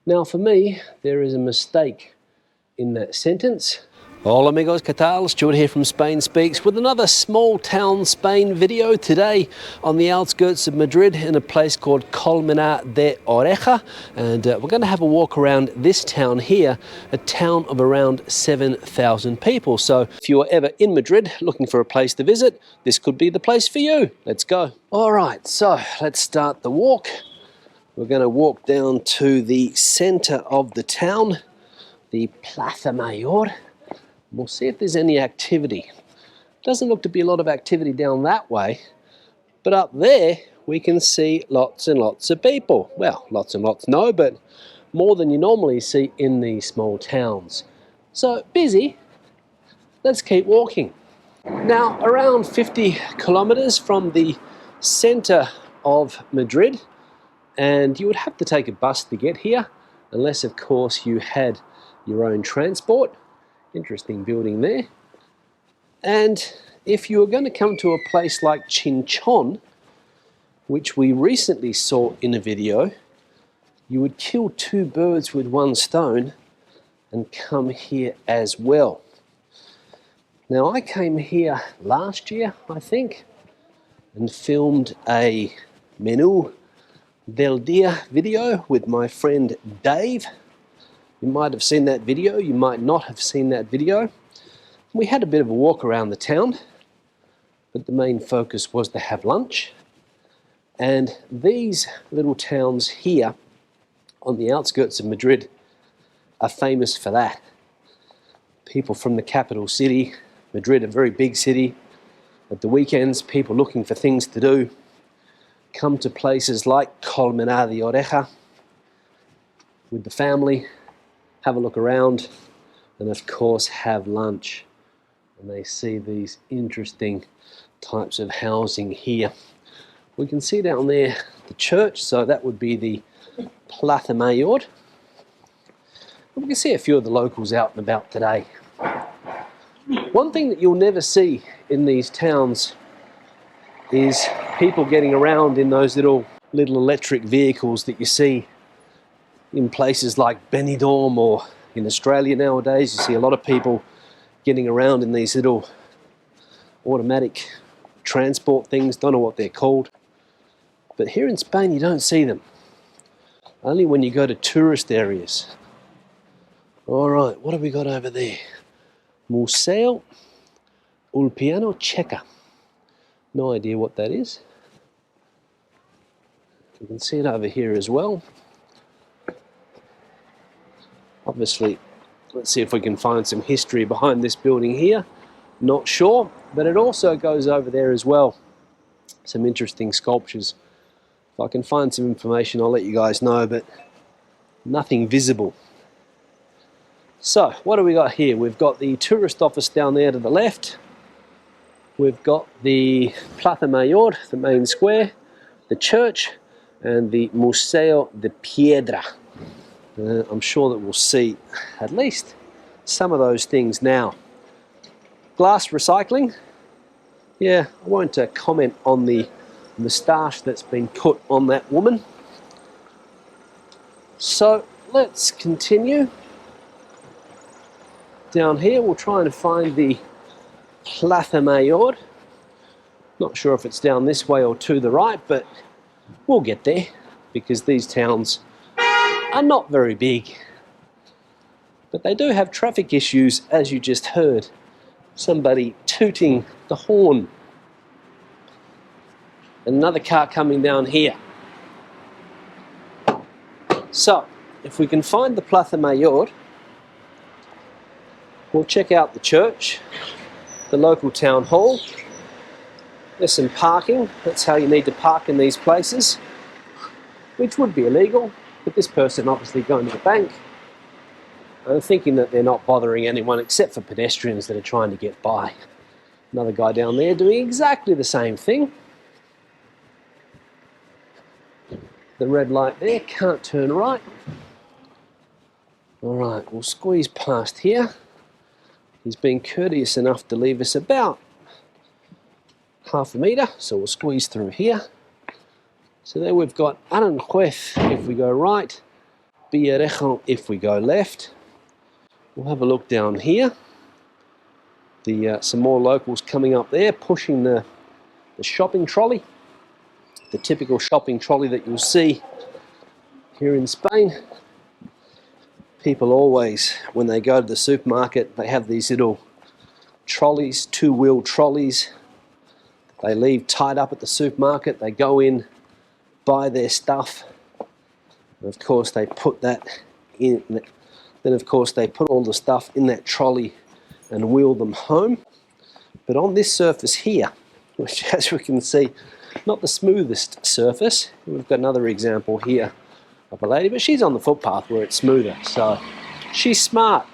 Now for me, there is a mistake in that sentence. Hola amigos, ¿qué tal? Stuart here from Spain Speaks with another small town Spain video today on the outskirts of Madrid in a place called Colmenar de Oreja, and we're going to have a walk around this town here, a town of around 7,000 people. So if you are ever in Madrid looking for a place to visit, this could be the place for you. Let's go. All right, so let's start the walk. We're going to walk down to the center of the town, the Plaza Mayor. We'll see if there's any activity. Doesn't look to be a lot of activity down that way, but up there we can see lots and lots of people. Well, lots and lots no, but more than you normally see in these small towns. So busy. Let's keep walking. Now, around 50 kilometers from the center of Madrid, and you would have to take a bus to get here, unless of course you had your own transport. Interesting building there. And if you were going to come to a place like Chinchon, which we recently saw in a video, you would kill two birds with one stone and come here as well. Now I came here last year, I think, and filmed a Menú del Dia video with my friend Dave. You might have seen that video, you might not have seen that video. We had a bit of a walk around the town, but the main focus was to have lunch. And these little towns here on the outskirts of Madrid are famous for that. People from the capital city, Madrid, a very big city, at the weekends, people looking for things to do, come to places like Colmenar de Oreja with the family, have a look around, and of course have lunch. And they see these interesting types of housing here. We can see down there the church, so that would be the Plaza Mayor. And we can see a few of the locals out and about today. One thing that you'll never see in these towns is people getting around in those little electric vehicles that you see in places like Benidorm, or in Australia nowadays. You see a lot of people getting around in these little automatic transport things, don't know what they're called. But here in Spain you don't see them, only when you go to tourist areas. Alright, what have we got over there? Museo Ulpiano Checa. No idea what that is. You can see it over here as well. Obviously, let's see if we can find some history behind this building here. Not sure, but it also goes over there as well. Some interesting sculptures. If I can find some information, I'll let you guys know, but nothing visible. So, what do we got here? We've got the tourist office down there to the left. We've got the Plaza Mayor, the main square, the church, and the Museo de Piedra. I'm sure that we'll see at least some of those things now. Glass recycling. Yeah, I won't comment on the moustache that's been put on that woman. So let's continue. Down here we'll try and find the Plaza Mayor. Not sure if it's down this way or to the right, but we'll get there, because these towns are not very big. But they do have traffic issues, as you just heard. Somebody tooting the horn. Another car coming down here. So, if we can find the Plaza Mayor, we'll check out the church, the local town hall. There's some parking. That's how you need to park in these places, which would be illegal. But this person obviously going to the bank, thinking that they're not bothering anyone except for pedestrians that are trying to get by. Another guy down there doing exactly the same thing. The red light there, can't turn right. Alright, we'll squeeze past here. He's been courteous enough to leave us about half a metre, so we'll squeeze through here. So there we've got Aranjuez if we go right, Oreja if we go left. We'll have a look down here. Some more locals coming up there, pushing the shopping trolley, the typical shopping trolley that you'll see here in Spain. People always, when they go to the supermarket, they have these little trolleys, two-wheel trolleys. They leave tied up at the supermarket. They go in, buy their stuff, and of course they put that in. Then of course they put all the stuff in that trolley and wheel them home. But on this surface here, which as we can see, not the smoothest surface. We've got another example here of a lady, but she's on the footpath where it's smoother, so she's smart.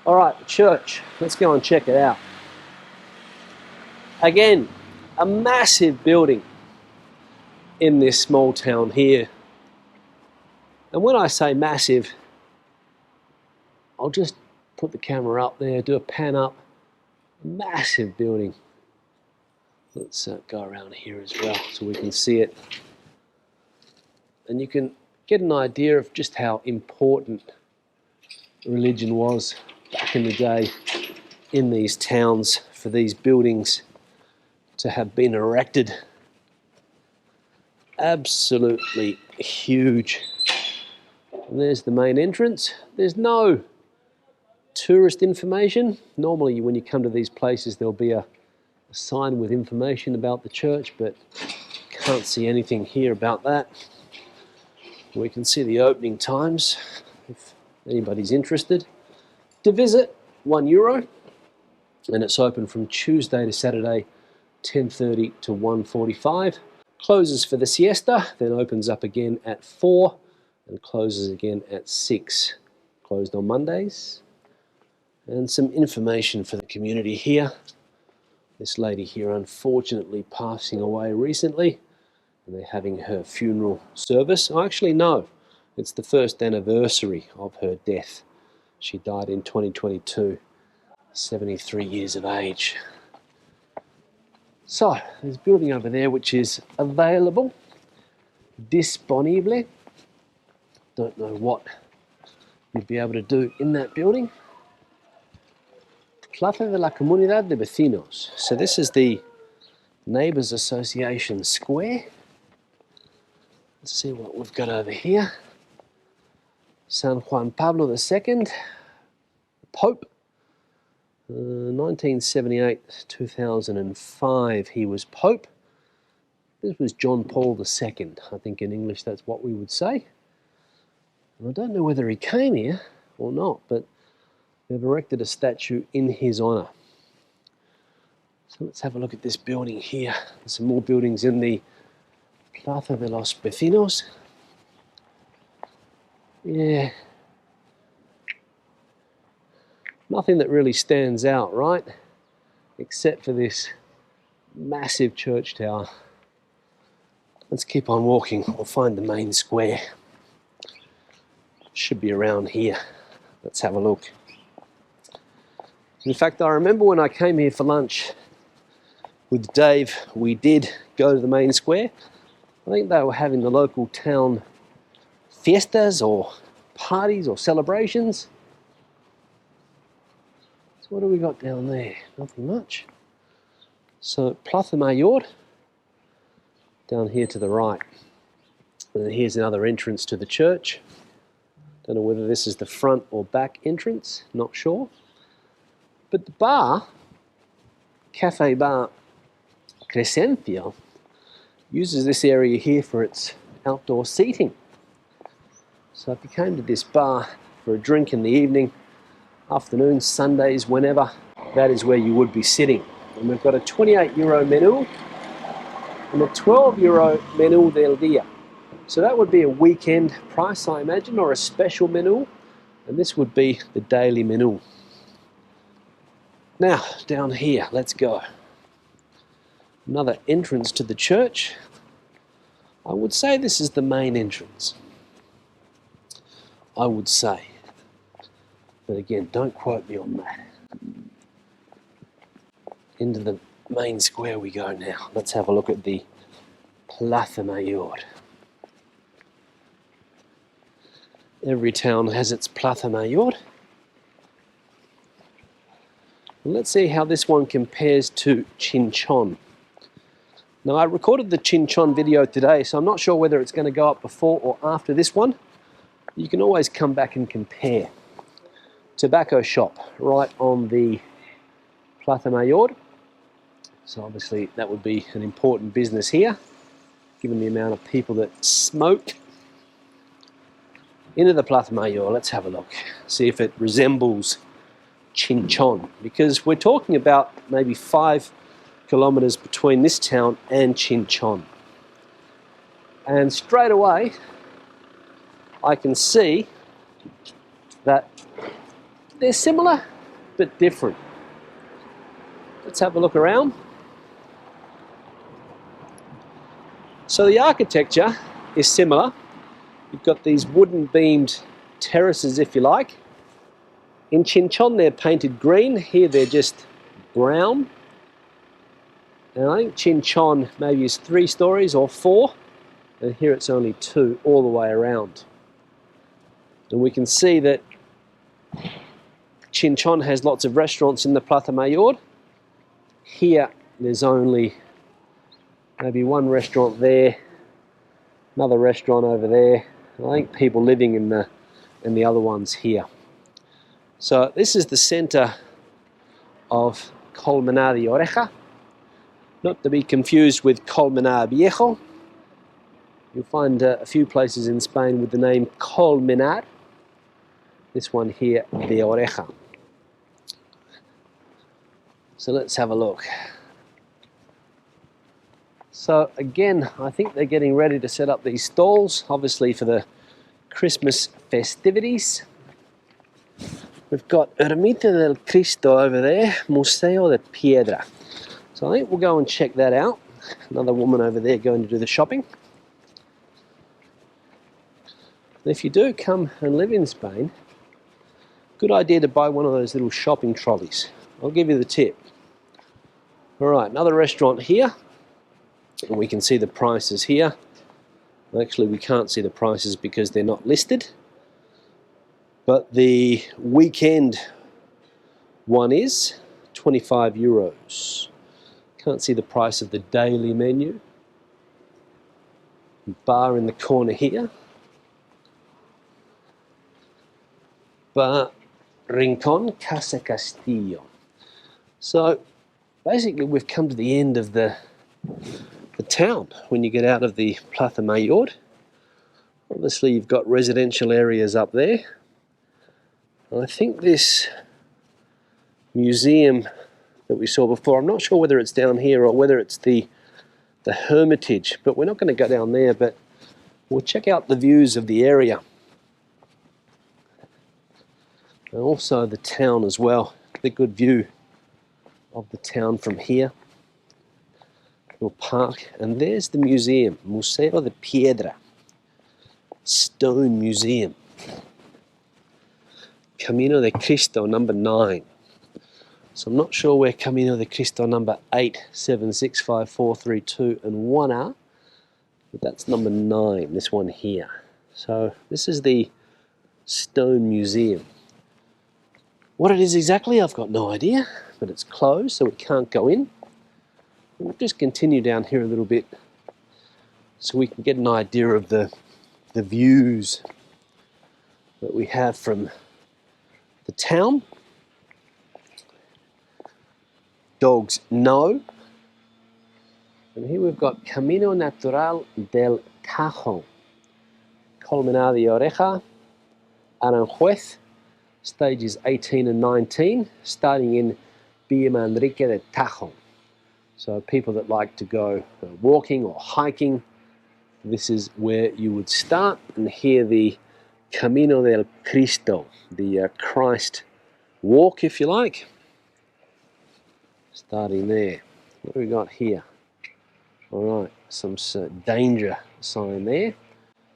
All right, the church, let's go and check it out. Again, a massive building in this small town here. And when I say massive, I'll just put the camera up there, do a pan up. Massive building. Let's go around here as well so we can see it. And you can get an idea of just how important religion was back in the day in these towns for these buildings to have been erected. Absolutely huge. And there's the main entrance. There's no tourist information. Normally when you come to these places there'll be a sign with information about the church, but can't see anything here about that. We can see the opening times if anybody's interested. To visit, €1, and it's open from Tuesday to Saturday, 10:30 to 1:45. Closes for the siesta, then opens up again at 4 and closes again at 6. Closed on Mondays. And some information for the community here. This lady here unfortunately passing away recently, and they're having her funeral service. Oh, actually no, it's the first anniversary of her death. She died in 2022, 73 years of age. So, there's a building over there which is available, disponible. Don't know what you'd be able to do in that building. Plaza de la Comunidad de Vecinos. So this is the Neighbours Association Square. Let's see what we've got over here. San Juan Pablo II, Pope. 1978, 2005, he was Pope. This was John Paul II. I think in English that's what we would say. And I don't know whether he came here or not, but they've erected a statue in his honour. So let's have a look at this building here. There's some more buildings in the Plaza de los Vecinos. Yeah. Nothing that really stands out, right? Except for this massive church tower. Let's keep on walking. We'll find the main square. Should be around here. Let's have a look. In fact, I remember when I came here for lunch with Dave, we did go to the main square. I think they were having the local town fiestas or parties or celebrations. So what do we got down there? Nothing much. So Plaza Mayor, down here to the right. And then here's another entrance to the church. Don't know whether this is the front or back entrance, not sure. But the bar, Cafe Bar Crescencia, uses this area here for its outdoor seating. So if you came to this bar for a drink in the evening, afternoon, Sundays, whenever, that is where you would be sitting. And we've got a €28 menu and a €12 menu del día. So that would be a weekend price, I imagine, or a special menu, and this would be the daily menu. Now, down here, let's go. Another entrance to the church. I would say this is the main entrance. I would say. But again, don't quote me on that. Into the main square we go now. Let's have a look at the Plaza Mayor. Every town has its Plaza Mayor. Let's see how this one compares to Chinchon. Now, I recorded the Chinchon video today, so I'm not sure whether it's going to go up before or after this one. You can always come back and compare. Tobacco shop right on the Plaza Mayor. So obviously that would be an important business here, given the amount of people that smoke. Into the Plaza Mayor, let's have a look. See if it resembles Chinchon, because we're talking about maybe 5 kilometers between this town and Chinchon. And straight away, I can see that they're similar, but different. Let's have a look around. So the architecture is similar. You've got these wooden beamed terraces, if you like. In Chinchon, they're painted green. Here, they're just brown. And I think Chinchon maybe is 3 stories or 4. And here it's only 2 all the way around. And we can see that Chinchon has lots of restaurants in the Plaza Mayor. Here, there's only maybe 1 restaurant there, another restaurant over there. And I think people living in the other ones here. So this is the center of Colmenar de Oreja. Not to be confused with Colmenar Viejo. You'll find a few places in Spain with the name Colmenar. This one here, de Oreja. So let's have a look. So again, I think they're getting ready to set up these stalls, obviously for the Christmas festivities. We've got Ermita del Cristo over there, Museo de Piedra. So I think we'll go and check that out. Another woman over there going to do the shopping. And if you do come and live in Spain, good idea to buy one of those little shopping trolleys. I'll give you the tip. All right, another restaurant here. And we can see the prices here. Actually, we can't see the prices because they're not listed. But the weekend one is 25 euros. Can't see the price of the daily menu. Bar in the corner here. Bar Rincón Casa Castillo. So basically we've come to the end of the town when you get out of the Plaza Mayor. Obviously you've got residential areas up there. I think this museum that we saw before, I'm not sure whether it's down here or whether it's the Hermitage, but we're not going to go down there, but we'll check out the views of the area. And also the town as well, the good view of the town from here. Little park, and there's the museum, Museo de Piedra, Stone Museum. Camino de Cristo number 9. So I'm not sure where Camino de Cristo number 8, 7, 6, 5, 4, 3, 2 and 1 are, but that's number 9, this one here. So this is the Stone Museum. What it is exactly, I've got no idea, but it's closed, so we can't go in. We'll just continue down here a little bit so we can get an idea of the views that we have from the town. Dogs no. And here we've got Camino Natural del Tajo, Colmenar de Oreja, Aranjuez, stages 18 and 19, starting in Villamanrique de Tajo. So people that like to go walking or hiking, this is where you would start. And here the Camino del Cristo, the Christ walk, if you like. Starting there. What do we got here? All right, some danger sign there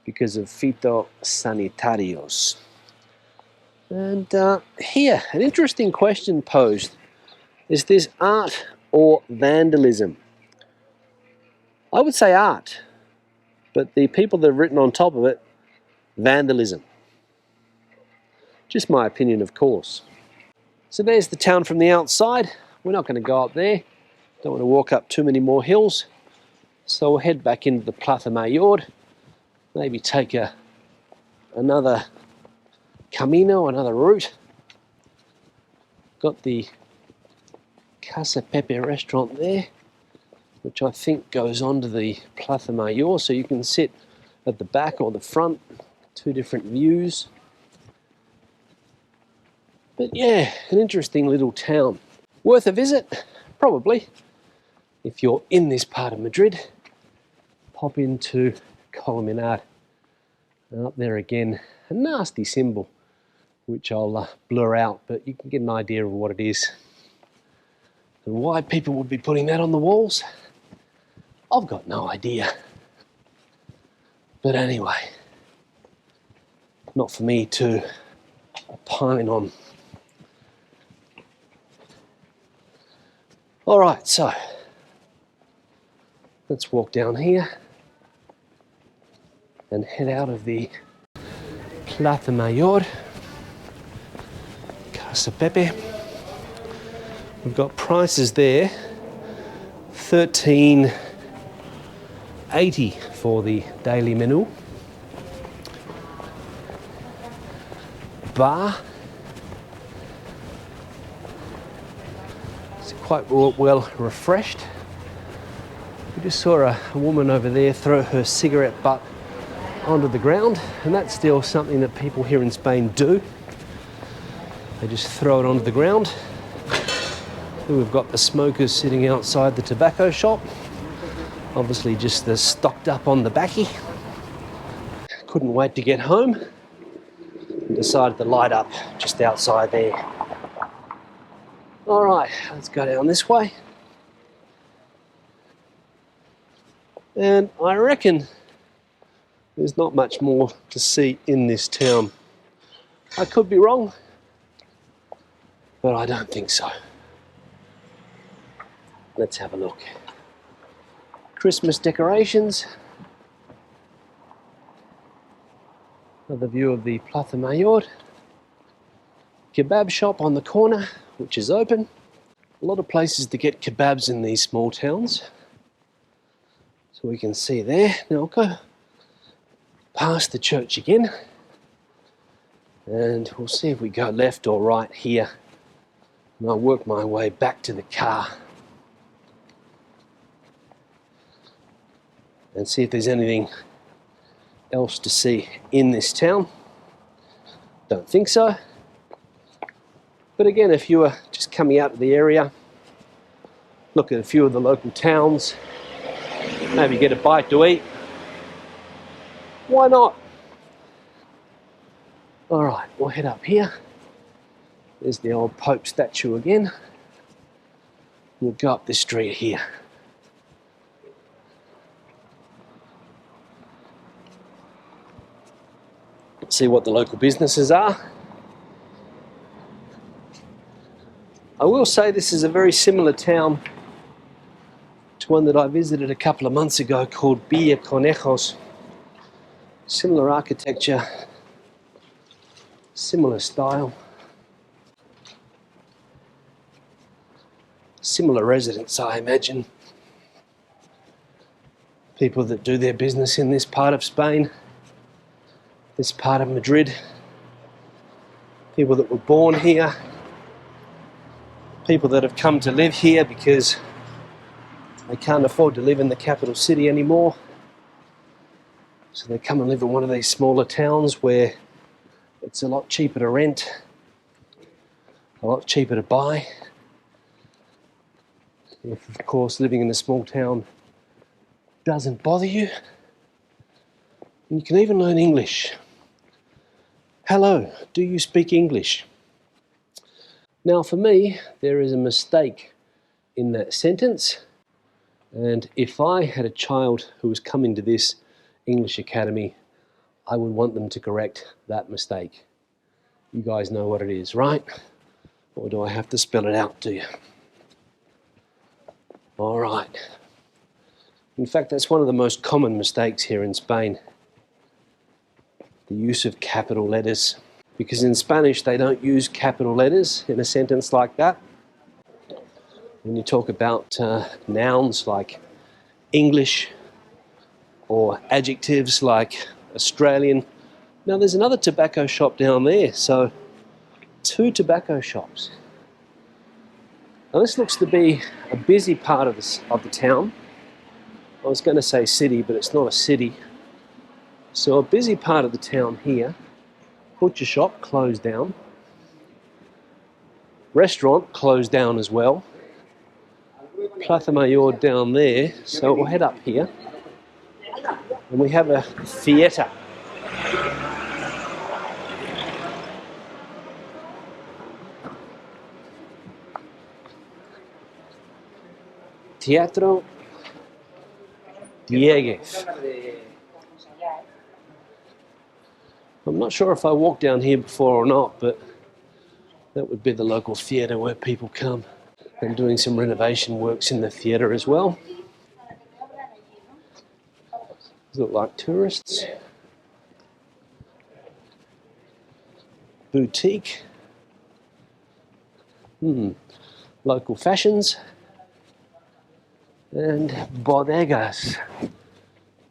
because of phytosanitarios. And here, an interesting question posed. Is this art or vandalism? I would say art, but the people that have written on top of it, vandalism. Just my opinion, of course. So there's the town from the outside. We're not going to go up there. Don't want to walk up too many more hills. So we'll head back into the Plaza Mayor. Maybe take another camino, another route. Got the Casa Pepe restaurant there, which I think goes onto the Plaza Mayor, so you can sit at the back or the front, two different views. But yeah, an interesting little town. Worth a visit? Probably. If you're in this part of Madrid, pop into Colmenar. And up there again, a nasty symbol, which I'll blur out, but you can get an idea of what it is. And why people would be putting that on the walls, I've got no idea. But anyway, not for me to opine on. All right, so let's walk down here and head out of the Plaza Mayor, Casa Pepe. We've got prices there, $13.80 for the daily menu. Bar, it's quite well refreshed. We just saw a woman over there throw her cigarette butt onto the ground, and that's still something that people here in Spain do. They just throw it onto the ground. And we've got the smokers sitting outside the tobacco shop, obviously just stocked up on the baccy. Couldn't wait to get home and decided to light up just outside there. All right, let's go down this way. And I reckon there's not much more to see in this town. I could be wrong, but I don't think so. Let's have a look. Christmas decorations. Another view of the Plaza Mayor. Kebab shop on the corner, which is open. A lot of places to get kebabs in these small towns. So we can see there. Now I'll go past the church again. And we'll see if we go left or right here. And I'll work my way back to the car. And see if there's anything else to see in this town. Don't think so. But again, if you were just coming out of the area, look at a few of the local towns, maybe get a bite to eat, why not? All right, we'll head up here. There's the old Pope statue again. We'll go up this street here. See what the local businesses are. I will say this is a very similar town to one that I visited a couple of months ago called Villa Conejos. Similar architecture, similar style, similar residents, I imagine. People that do their business in this part of Spain, this part of Madrid, people that were born here, people that have come to live here because they can't afford to live in the capital city anymore. So they come and live in one of these smaller towns where it's a lot cheaper to rent, a lot cheaper to buy. If, of course, living in a small town doesn't bother you, you can even learn English. Hello, do you speak English? Now for me, there is a mistake in that sentence, and if I had a child who was coming to this English academy, I would want them to correct that mistake. You guys know what it is, right? Or do I have to spell it out to you? All right. In fact, that's one of the most common mistakes here in Spain. The use of capital letters. because in Spanish they don't use capital letters in a sentence like that. When you talk about nouns like English or adjectives like Australian. Now there's another tobacco shop down there, so 2 tobacco shops. Now this looks to be a busy part of the town. I was going to say city, but it's not a city. So a busy part of the town here. Butcher shop closed down. Restaurant closed down as well. Plaza Mayor down there, so we'll head up here. And we have a theatre. Teatro Dieguez. I'm not sure if I walked down here before or not, but that would be the local theatre where people come. And doing some renovation works in the theatre as well. These look like tourists. Boutique. Local fashions. And bodegas.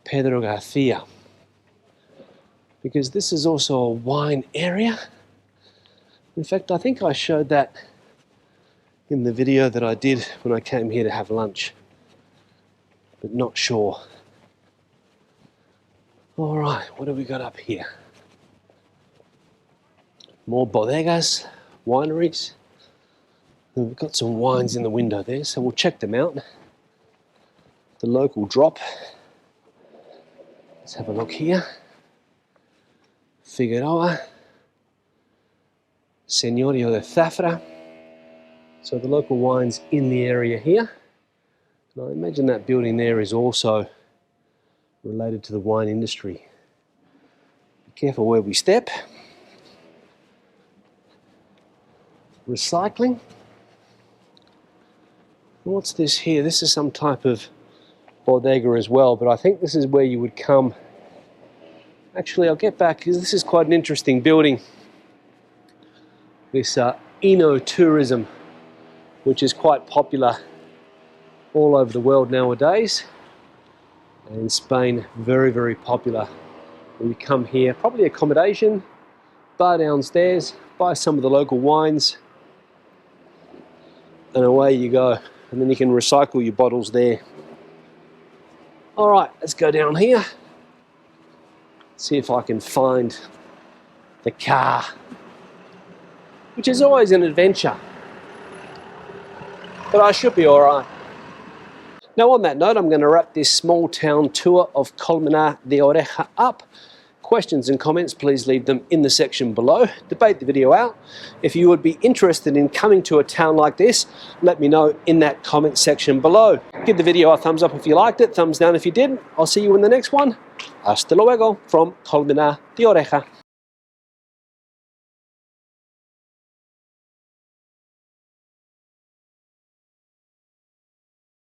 Pedro Garcia. Because this is also a wine area. In fact, I think I showed that in the video that I did when I came here to have lunch, but not sure. All right, what have we got up here? More bodegas, wineries. And we've got some wines in the window there, so we'll check them out. The local drop. Let's have a look here. Figueroa, Señorio de Zafra. So the local wines in the area here. And I imagine that building there is also related to the wine industry. Be careful where we step. Recycling. What's this here? This is some type of bodega as well, but I think this is where you would come. Actually, I'll get back because this is quite an interesting building. This eno-tourism, which is quite popular all over the world nowadays. And in Spain, very, very popular. When you come here, probably accommodation, bar downstairs, buy some of the local wines, and away you go. And then you can recycle your bottles there. All right, let's go down here. See if I can find the car, which is always an adventure. But I should be all right. Now on that note, I'm going to wrap this small town tour of Colmenar de Oreja up. Questions and comments, please leave them in the section below. Debate the video out. If you would be interested in coming to a town like this, let me know in that comment section below. Give the video a thumbs up if you liked it, thumbs down if you didn't. I'll see you in the next one. Hasta luego from Colmenar de Oreja.